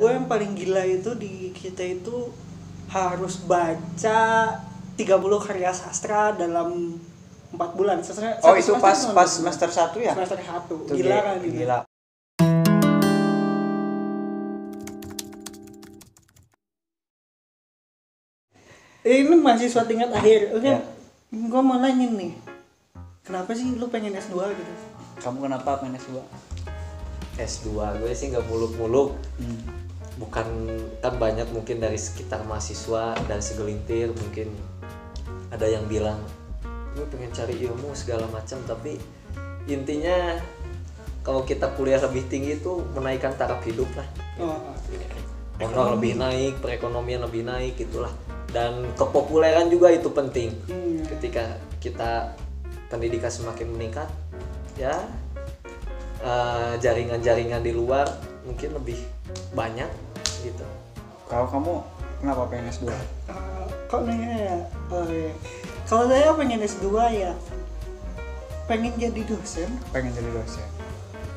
Gue yang paling gila itu di kita itu harus baca 30 karya sastra dalam 4 bulan. Oh itu pas semester 1 ya? Semester 1. Itu Gila kan itu. Gila. Ini mahasiswa tingkat akhir. Oke. Ya. Gue mau nanya nih. Kenapa sih lu pengen S2 gitu? Kamu kenapa pengen S2? S2 gue sih nggak muluk-muluk. Bukan, kan banyak mungkin dari sekitar mahasiswa dan segelintir mungkin ada yang bilang gue pengen cari ilmu segala macam, tapi intinya kalau kita kuliah lebih tinggi itu menaikkan taraf hidup lah. Honor lebih naik, perekonomian lebih naik gitulah, dan kepopuleran juga itu penting. Ketika kita pendidikan semakin meningkat ya, jaringan-jaringan di luar mungkin lebih banyak gitu. Kalau kamu kenapa pengen S2? Kok nanya ya? Kalau saya pengen S2 ya pengen jadi dosen. Pengen jadi dosen.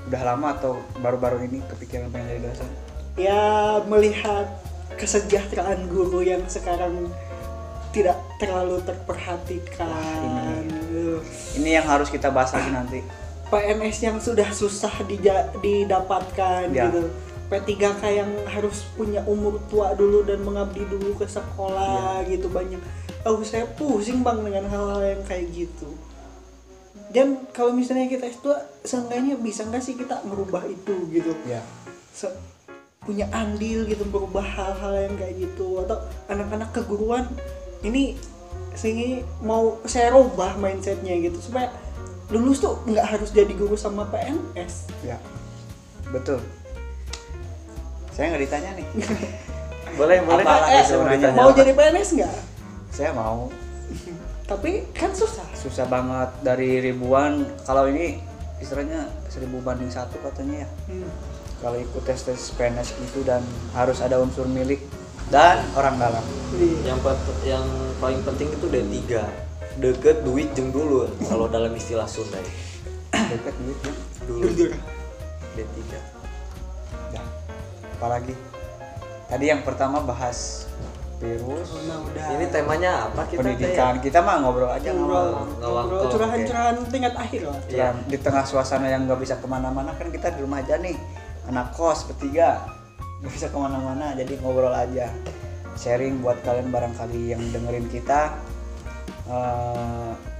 Udah lama atau baru-baru ini kepikiran pengen jadi dosen? Ya melihat kesejahteraan guru yang sekarang tidak terlalu terperhatikan. Ini yang harus kita bahas lagi nanti. PNS yang sudah susah didapatkan Ya. gitu. P3K yang harus punya umur tua dulu dan mengabdi dulu ke sekolah gitu, banyak. Saya pusing bang dengan hal-hal yang kayak gitu. Dan kalau misalnya kita S2, seenggaknya bisa nggak sih kita merubah itu gitu? Ya. Punya andil gitu, merubah hal-hal yang kayak gitu. Atau anak-anak keguruan ini sini mau saya rubah mindsetnya gitu supaya lulus tuh nggak harus jadi guru sama PNS. Ya. Betul. Saya nggak ditanya nih. Boleh Apalagi sebenarnya? Mau jadi PNS nggak? Saya mau. Tapi kan susah. Susah banget, dari ribuan. Kalau ini istilahnya 1000 banding 1 katanya ya. Kalau ikut tes PNS gitu, dan harus ada unsur milik dan orang dalam. Yang paling penting itu D3, deket duit jeung dulu kalau dalam istilah Sunda. Deket duit ya. Dulu Jujur. D3. Dah. Apalagi tadi yang pertama bahas virus. Nah, udah. Ini temanya apa kita? Pendidikan. Kita mah ngobrol aja, Ngobrol curahan-curahan tingkat akhir lah. Iya. Di tengah suasana yang nggak bisa kemana-mana, kan kita di rumah aja nih, anak kos bertiga nggak bisa kemana-mana, jadi ngobrol aja, sharing buat kalian barangkali yang dengerin kita,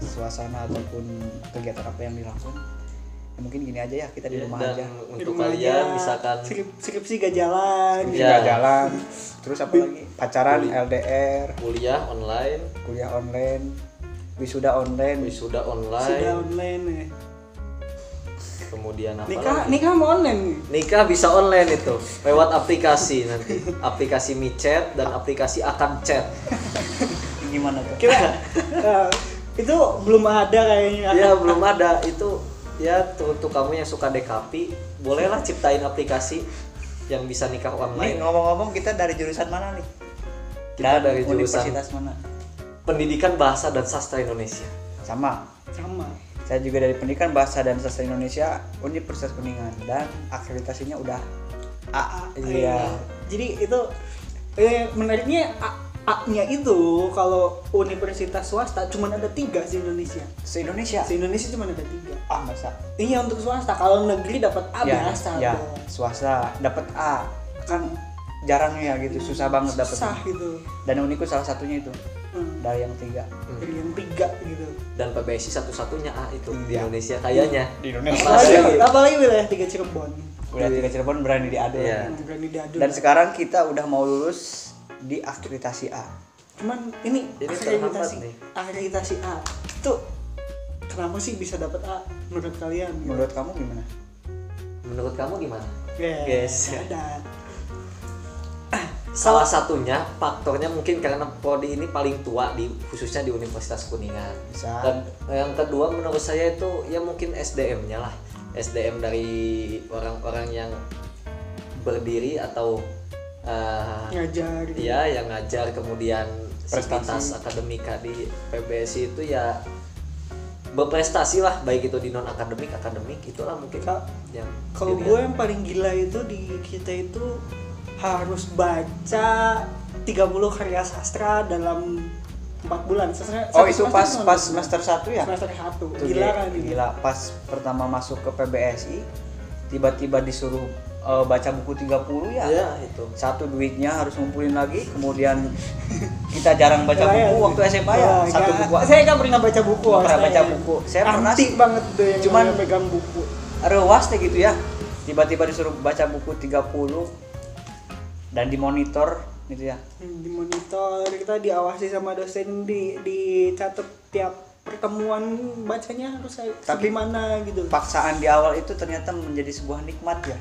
suasana ataupun kegiatan apa yang dilakukan. Ya, mungkin gini aja ya, kita di rumah Dan aja. untuk kalian misalkan skripsi gak jalan. Nggak jalan, terus apa lagi, pacaran, LDR, kuliah online, wisuda online, Sudah online ya. kemudian apa lagi? Nikah mau online nih. Nikah bisa online itu lewat aplikasi nanti, aplikasi micet dan aplikasi akan chat. gimana tuh? Kira itu belum ada kayaknya. Ya belum ada itu. Ya untuk kamu yang suka DKP, bolehlah ciptain aplikasi yang bisa nikah Nih online. ngomong-ngomong, kita dari jurusan mana nih? Kita dari jurusan universitas mana? Pendidikan Bahasa dan Sastra Indonesia. Sama. Saya juga dari Pendidikan Bahasa dan Sastra Indonesia, Universitas Kuningan, dan akreditasinya udah AA. Iya. Jadi itu menariknya A-nya itu kalau universitas swasta cuma ada 3 di Indonesia. Se-Indonesia? Se-Indonesia cuma ada 3. Ah, masa? Iya untuk swasta. Kalau negeri dapat A biasa. Ya, dong. swasta dapat A. Kan jarang ya gitu, susah banget dapat. Susah gitu. Dan Uniku salah satunya itu. Dari yang 3. Dari yang 3 gitu. Dan PBSI satu-satunya A itu di Iya. Indonesia kayaknya. Di Indonesia. Apalagi wilayah 3 Cirebon. Udah 3 Cirebon berani diadu. Iya. Berani diadu. Dan sekarang kita udah mau lulus di akreditasi A. Cuman ini terhambat nih. akreditasi A itu kenapa sih bisa dapat A menurut kalian? Menurut kamu gimana? Menurut kamu gimana? Yes. Ada. Salah satunya faktornya mungkin karena prodi ini paling tua khususnya di Universitas Kuningan. Bisa. Dan yang kedua menurut saya itu ya mungkin SDM-nya lah. SDM dari orang-orang yang berdiri atau Ngajar gitu. ya yang ngajar, kemudian Prestasi. sivitas akademika di PBSI itu ya berprestasi lah, baik itu di non akademik itulah mungkin yang Kalau dilihat. gue yang paling gila itu di kita itu harus baca 30 karya sastra dalam 4 bulan. Itu pas semester 1 ya? Semester 1. Tuh, Gila kan ini. Gila, pas pertama masuk ke PBSI tiba-tiba disuruh baca buku 30 ya. Iya, itu. Satu, duitnya harus ngumpulin lagi, kemudian kita jarang baca buku waktu SMA ya. Satu buku. Saya nggak pernah baca buku. Nggak pernah baca buku. Saya pernah anti sih, banget tuh yang cuman pegang buku. rewas deh gitu ya. Tiba-tiba disuruh baca buku 30 dan dimonitor gitu ya. Di monitor, kita diawasi sama dosen, dicatat tiap pertemuan bacanya harus segimana gitu. Paksaan di awal itu ternyata menjadi sebuah nikmat ya.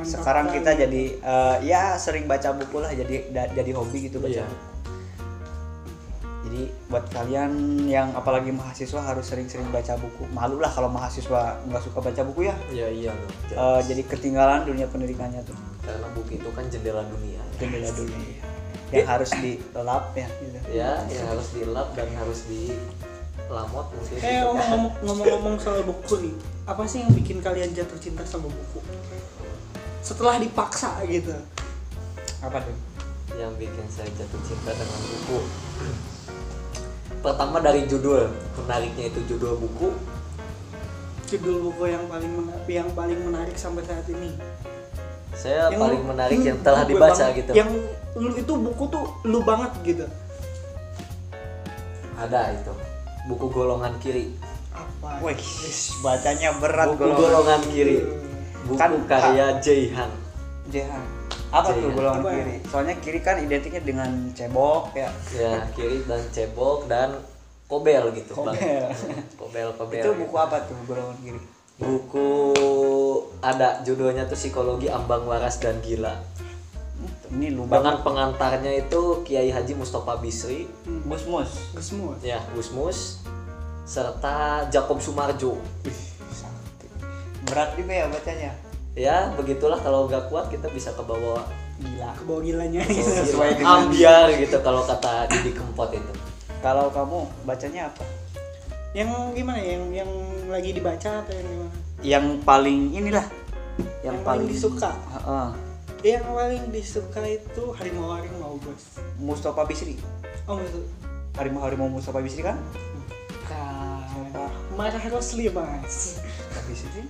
Sekarang kita jadi ya sering baca buku lah, jadi hobi gitu baca buku. Jadi buat kalian yang apalagi mahasiswa harus sering-sering baca buku. Malu lah kalau mahasiswa nggak suka baca buku ya. Iya. Jadi ketinggalan dunia pendidikannya tuh. Karena buku itu kan jendela dunia. Jendela dunia. Yang harus dilap ya. Gitu. Ya, yang harus dilap dan harus dilamot mungkin. Ngomong-ngomong soal buku nih, apa sih yang bikin kalian jatuh cinta sama buku? Setelah dipaksa gitu. Apa tuh? Yang bikin saya jatuh cinta dengan buku. Pertama dari judul, menariknya itu judul buku. Judul buku yang paling menarik sampai saat ini. Saya yang paling menarik yang telah dibaca banget, gitu. Yang lu itu buku tuh lu banget gitu. Ada itu. Buku golongan kiri. Apa? Wih, bacanya berat. Buku golongan kiri. Buku Kan, karya Jaihan. Apa tuh Jaihan. golongan kiri? Soalnya kiri kan identiknya dengan cebok ya. Ya, kiri dan cebok dan kobel gitu. Kobel. Kobel. Itu buku apa tuh golongan kiri? Buku ada judulnya tuh Psikologi Ambang Waras dan Gila. Ini lu Dengan pengantarnya itu Kiai Haji Mustafa Bisri, Gusmus. ya Gusmus, serta Jakob Sumarjo. Berat juga ya bacanya. Ya begitulah, kalau nggak kuat kita bisa ke bawah Gila. Ke bawah gilanya. Sesuai dengan- ambiar gitu kalau kata Didi Kempot itu. Kalau kamu bacanya apa? Yang gimana ya? Yang lagi dibaca atau yang gimana? Yang paling inilah. Yang paling disuka. Heeh. Yang paling disuka itu Harimau Bos. Mustafa Bisri. Oh betul. Harimau Mustafa Bisri kan? Marah Rosli Mas. Bisri.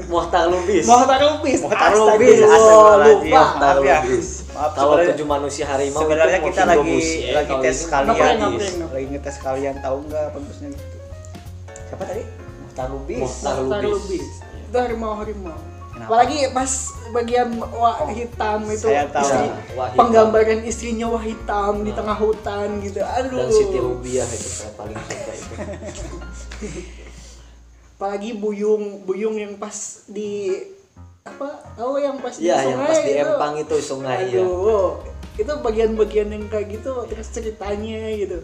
Mohtar Lubis. Mohtar Lubis. Astagfirullah. Astagfirullah. Mohtar Maaf ya. Lubis. Maaf, Kalau sebenarnya- 7 manusia harimau Sebenarnya itu kita Mohtar lagi Lubis, ya. lagi Kalau tes ini kalian, ngapain? lagi ngetes kalian tahu nggak bagusnya gitu. Siapa tadi? Muhtar Lubis. Mohtar Mohtar Lubis. Lubis. Itu harimau. Kenapa? Apalagi pas bagian wah hitam itu saya tahu. istri, Ya, wah hitam. penggambaran istrinya wah hitam di tengah hutan gitu. Aduh. Dan Siti Rubiah itu saya paling suka itu. Apalagi Buyung yang pas di apa? Oh yang pas di Iya, sungai yang pas di itu. empang itu sungai ya. Aduh, itu bagian-bagian yang kayak gitu, terus ceritanya gitu.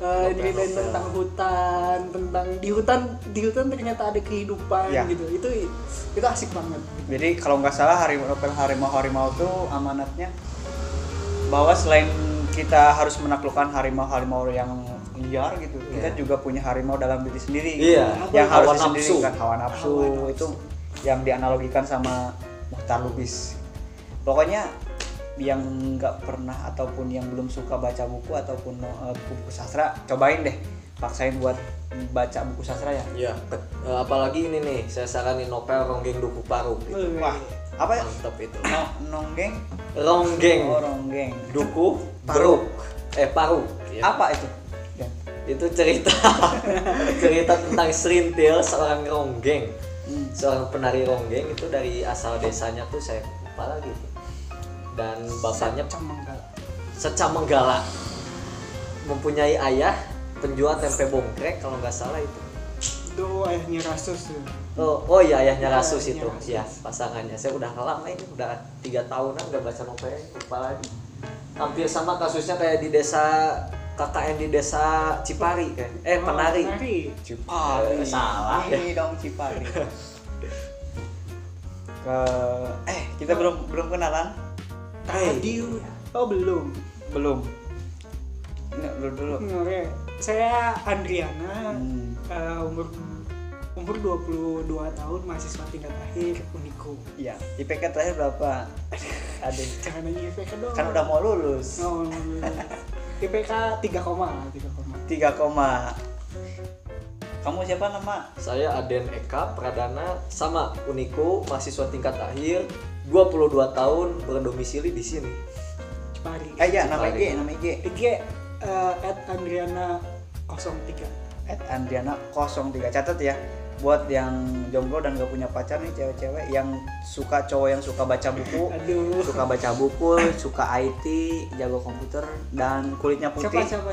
Ceritain tentang hutan, tentang di hutan ternyata ada kehidupan Ya. gitu. Itu asik banget. Jadi kalau nggak salah harimau tuh amanatnya bahwa selain kita harus menaklukkan harimau yang liar gitu, kita juga punya harimau dalam diri sendiri. Iya, Yang hawa harus nafsu. disendirikan hawa nafsu itu yang dianalogikan sama Mohtar Lubis. Pokoknya yang nggak pernah ataupun yang belum suka baca buku ataupun buku sastra, cobain deh, paksain buat baca buku sastra ya. Iya, apalagi ini nih, saya saranin novel Ronggeng Duku Paruk. Gitu. Wah, apa ya? Mantap itu. Nonggeng, Ronggeng ronggeng. Duku Paruk. Paruk. Ya. Apa itu? Ya. Itu cerita tentang Serintil, seorang ronggeng, seorang penari ronggeng itu dari asal desanya tuh saya lupa lagi. Dan bapaknya Secamenggala, mempunyai ayah penjual tempe bongkrek kalau nggak salah itu. Itu ayahnya Rasus tuh. Oh iya, ayahnya Ya, Rasus ayahnya itu, Rasus. ya pasangannya. Saya udah lama ini, udah 3 tahunan nggak baca novel, lupa lagi. Hampir sama kasusnya kayak di desa KKN di desa Cipari kan? Penari. Cipari. Salah ya. Ini dong Cipari. Kita belum kenalan. Tadi oh belum. Ini lu dulu. Oke. Saya Andriana, umur 22 tahun, mahasiswa tingkat akhir Uniku. Iya. IPK terakhir berapa? Aden. Jangan nanya IPK dong. Kan udah mau lulus. Oh, IPK 3 koma. 3 koma. Kamu siapa nama? Saya Aden Eka Pradana, sama Uniko, mahasiswa tingkat akhir, 22 tahun, berdomisili di sini. Cipari. Ya, nama IG. IG @andriana 03. @andriana03. Catat ya. Buat yang jomblo dan gak punya pacar nih, cewek-cewek yang suka, cowok yang suka baca buku, suka IT, jago komputer dan kulitnya putih. Siapa?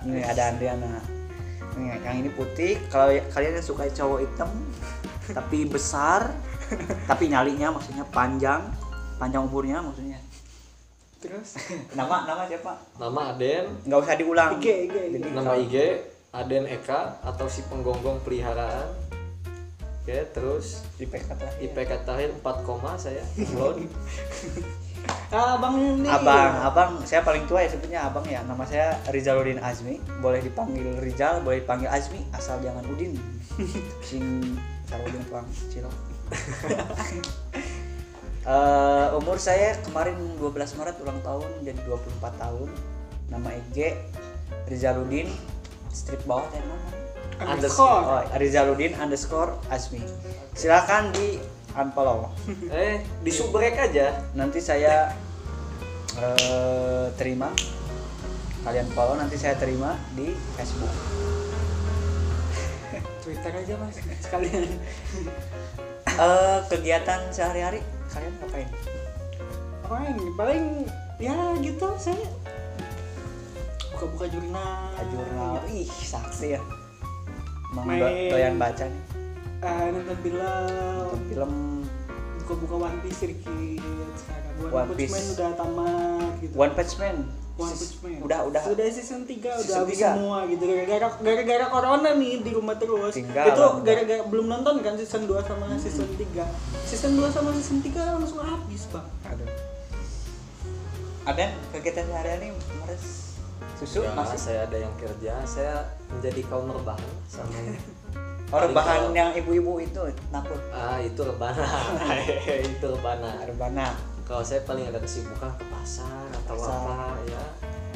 Ini ada Andriana. Nih, yang ini putih. Kalau kalian yang suka cowok hitam tapi besar, tapi nyalinya maksudnya panjang umurnya maksudnya. Terus Nama siapa? Nama Aden. Nggak usah diulang. IG. Jadi Nama IG Aden Eka atau si penggonggong peliharaan. Oke, terus IPK terakhir 4, saya upload. Abang ini. Abang, saya paling tua ya sebutnya abang ya. Nama saya Rizaludin Azmi. Boleh dipanggil Rizal, boleh dipanggil Azmi, asal jangan Udin. Sing sarudin tuang cilok. Umur saya kemarin 12 Maret ulang tahun, jadi 24 tahun. Nama IG Rizaludin strip bawah teh Underscore. Rizaludin _Azmi. Silakan di unfollow. Di subrek aja. Nanti saya terima. Kalian follow, nanti saya terima di Facebook. Twitter aja Mas sekalian. Kegiatan sehari-hari kalian ngapain? Paling ya gitu saya buka jurnal. Ih, saksi ya. Emang Main. doyan baca nih. Nonton film. Buka One Piece sedikit sekarang. One Punch Man udah tamat gitu. One Punch Man. Udah season 3 udah Season habis 3. semua gitu. Gara-gara corona nih di rumah terus. Tinggal Itu lah. gara-gara belum nonton kan season 2 sama season 3. Season 2 sama season 3 langsung habis, Bang. Aduh. Ada kegiatan sehari-hari Mares? Susu Ya, masih? saya ada yang kerja, saya menjadi kaum rebahan sama Rebahan yang ibu-ibu itu napur. itu rebana. Itu rebana. Kalau saya paling ada kesibukan ke pasar atau apa ya,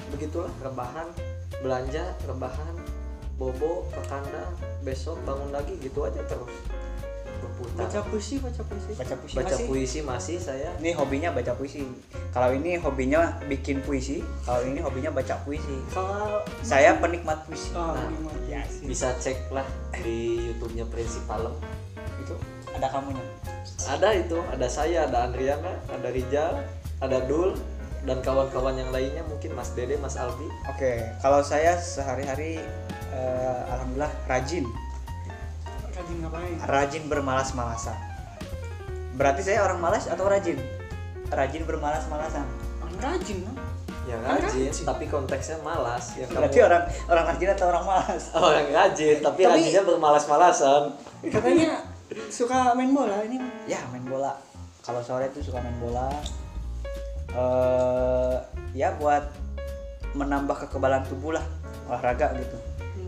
begitulah, rebahan, belanja, rebahan, bobo, ke kandang, besok bangun lagi, gitu aja terus berputar. Baca puisi. Baca puisi masih saya. Ini hobinya baca puisi. Kalau ini hobinya bikin puisi, kalau ini hobinya baca puisi. Kalau Saya penikmat puisi. ya sih. Bisa cek lah di YouTube-nya Prinsip Palem. Itu ada kamunya. Ada itu, ada saya, ada Andriana, ada Rijal, ada Dul, dan kawan-kawan yang lainnya, mungkin Mas Dede, Mas Albi. Oke, kalau saya sehari-hari alhamdulillah rajin Ngapain? Rajin bermalas-malasan. Berarti saya orang malas atau rajin? Rajin bermalas-malasan. Orang rajin kan? Ya rajin, tapi konteksnya malas. Ya, Berarti orang rajin atau orang malas? Orang rajin, tapi rajinnya bermalas-malasan. Katanya suka main bola ini. Ya, main bola. Kalau sore itu suka main bola. Ya buat menambah kekebalan tubuh lah, olahraga gitu.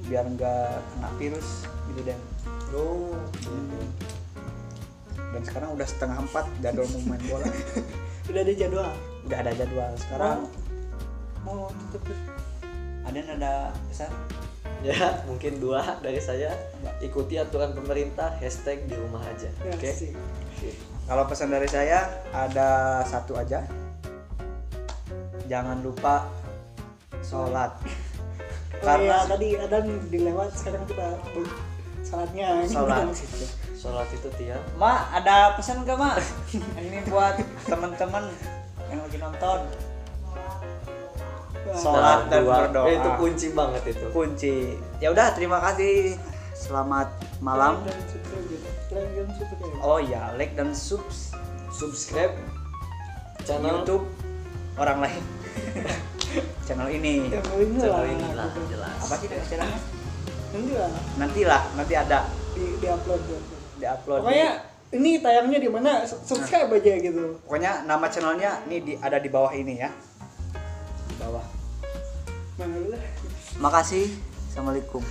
Biar nggak kena virus gitu dan. Gitu. Dan sekarang udah 3:30 jadwal mau main bola. Udah ada jadwal. Sekarang Mau tutup. ada pesan? Ya, mungkin 2 dari saya. Ikuti aturan pemerintah, #di rumah aja. Ya, Oke. sih. Kalau pesan dari saya ada satu aja. Jangan lupa sholat. Karena tadi ada dilewat, sekarang kita salatnya. Sholat itu tiap. Ma, ada pesan gak Ma? Ini buat teman-teman yang lagi nonton. Sholat dan berdoa. Itu kunci banget itu. Kunci. Ya udah, terima kasih. Selamat malam. Oh ya, like dan Subscribe channel YouTube orang lain. Channel ini. channel ini lah, jelas. Apa sih channelnya? Nanti ada di upload. Pokoknya ini tayangnya di mana? Subscribe aja gitu. Pokoknya nama channelnya nih ada di bawah ini ya. Di bawah. Mana dulu? Makasih. Assalamualaikum.